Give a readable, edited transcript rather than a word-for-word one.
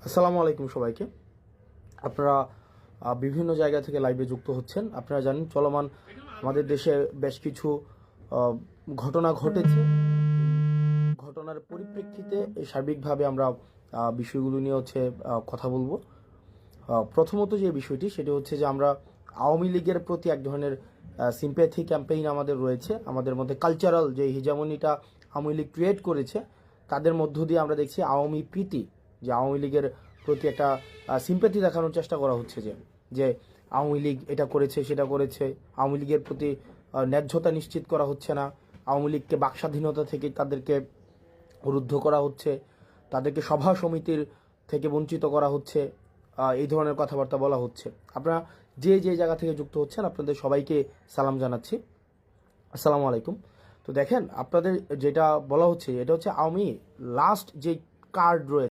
আসসালামু আলাইকুম সবাইকে। আপনারা বিভিন্ন জায়গা থেকে লাইভে যুক্ত হচ্ছেন। আপনারা জানেন চলমান আমাদের দেশে বেশ কিছু ঘটনা ঘটেছে। ঘটনার পরিপ্রেক্ষিতে সার্বিকভাবে আমরা বিষয়গুলো নিয়ে কথা বলবো। প্রথমত যে বিষয়টি সেটি হচ্ছে যে আমরা আওয়ামী লীগের প্রতি এক ধরনের সিম্প্যাথি ক্যাম্পেইন আমাদের রয়েছে। আমাদের মধ্যে কালচারাল যে হিজামনিটা আওয়ামী লীগ ক্রিয়েট করেছে, তাদের মধ্য দিয়ে আমরা দেখছি আওয়ামী প্রীতি, যে আওয়ামী লীগের প্রতি একটা সিম্প্যাথি দেখানোর চেষ্টা করা হচ্ছে, যে আওয়ামী লীগ এটা করেছে সেটা করেছে, আওয়ামী লীগের প্রতি ন্যায্যতা নিশ্চিত করা হচ্ছে না, আওয়ামী লীগকে বাকস্বাধীনতা থেকে তাদেরকে রুদ্ধ করা হচ্ছে, তাদেরকে সভা সমিতির থেকে বঞ্চিত করা হচ্ছে, এই ধরনের কথাবার্তা বলা হচ্ছে। আপনারা যে যে জায়গা থেকে যুক্ত হচ্ছেন আপনাদের সবাইকে সালাম জানাচ্ছি, আসসালামু আলাইকুম। তো দেখেন, আপনাদের যেটা বলা হচ্ছে এটা হচ্ছে আওয়ামী লাস্ট যে কার্ড রয়েছে